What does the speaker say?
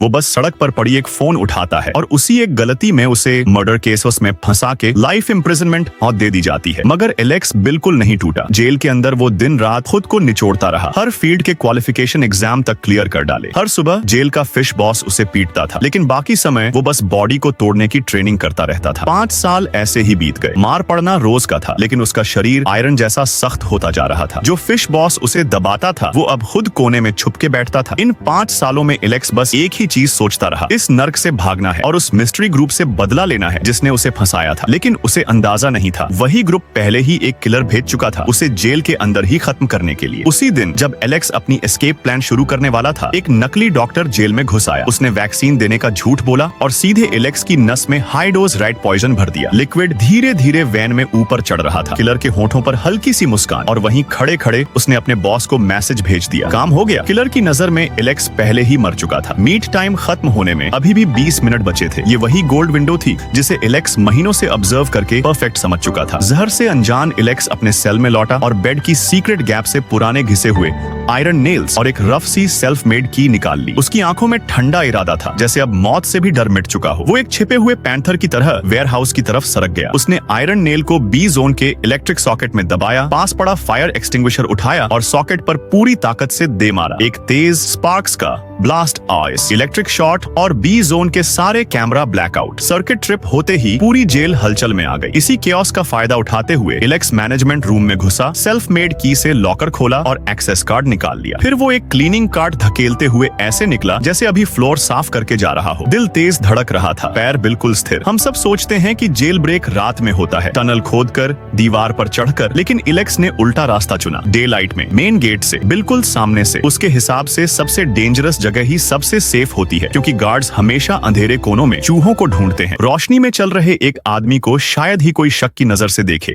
वो बस सड़क पर पड़ी एक फोन उठाता है और उसी एक गलती में उसे मर्डर केस में फंसा के लाइफ इम्प्रिजनमेंट मौत दे दी जाती है। मगर एलेक्स बिल्कुल नहीं टूटा। जेल के अंदर वो दिन रात खुद को निचोड़ता रहा, हर फील्ड के क्वालिफिकेशन एग्जाम तक क्लियर कर डाले। हर सुबह जेल का फिश बॉस उसे पीटता था, लेकिन बाकी समय वो बस बॉडी को तोड़ने की ट्रेनिंग करता रहता था। 5 साल ऐसे ही बीत गए। मार पड़ना रोज का था, लेकिन उसका शरीर आयरन जैसा सख्त होता जा रहा था। जो फिश बॉस उसे दबाता था वो अब खुद कोने में छुप के बैठता था। इन 5 सालों में एलेक्स बस एक ही चीज सोचता रहा, इस नर्क से भागना है और उस मिस्ट्री ग्रुप से बदला लेना है जिसने उसे फंसाया था। लेकिन उसे अंदाजा नहीं था, वही ग्रुप पहले ही एक किलर भेज चुका था उसे जेल के अंदर ही खत्म करने के लिए। उसी दिन जब एलेक्स अपनी एस्केप प्लान शुरू करने वाला था, एक नकली डॉक्टर जेल में घुस आया। उसने वैक्सीन देने का झूठ बोला और सीधे एलेक्स की नस में हाई डोज रेड पॉइजन भर दिया। लिक्विड धीरे धीरे वैन में ऊपर चढ़ रहा था। किलर के होठों पर हल्की सी मुस्कान और वहीं खड़े खड़े उसने अपने बॉस को मैसेज भेज दिया, काम हो गया। किलर की नजर में एलेक्स पहले ही मर चुका था। मीट टाइम खत्म होने में अभी भी 20 मिनट बचे थे। ये वही गोल्ड विंडो थी जिसे एलेक्स महीनों से ऑब्जर्व करके परफेक्ट समझ चुका था। जहर से अनजान एलेक्स अपने सेल में लौटा और बेड की सीक्रेट गैप से पुराने घिसे हुए आयरन नेल्स और एक रफ सी सेल्फ मेड की निकाल ली। उसकी आंखों में ठंडा इरादा था, जैसे अब मौत से भी डर मिट चुका हो। वो एक छिपे हुए पैंथर की तरह वेयरहाउस की तरफ सरक गया। उसने आयरन नेल को बी जोन के इलेक्ट्रिक सॉकेट में दबाया, पास पड़ा फायर एक्सटिंग्विशर उठाया और सॉकेट पर पूरी ताकत से दे मारा। एक तेज स्पार्क्स का ब्लास्ट आइस, इलेक्ट्रिक शॉट और बी जोन के सारे कैमरा ब्लैकआउट। सर्किट ट्रिप होते ही पूरी जेल हलचल में आ गई। इसी केओस का फायदा उठाते हुए एलेक्स मैनेजमेंट रूम में घुसा, सेल्फ मेड की से लॉकर खोला और एक्सेस कार्ड निकाल लिया। फिर वो एक क्लीनिंग कार्ड धकेलते हुए ऐसे निकला जैसे अभी फ्लोर साफ करके जा रहा हो। दिल तेज धड़क रहा था, पैर बिल्कुल स्थिर। हम सब सोचते हैं कि जेल ब्रेक रात में होता है, टनल खोदकर, दीवार पर चढ़कर, लेकिन एलेक्स ने उल्टा रास्ता चुना। डे लाइट में, मेन गेट से बिल्कुल सामने से। उसके हिसाब से सबसे डेंजरस जगह ही सबसे सेफ होती है, क्योंकि गार्ड्स हमेशा अंधेरे कोनों में चूहों को ढूंढते हैं। रोशनी में चल रहे एक आदमी को शायद ही कोई शक की नजर से देखे।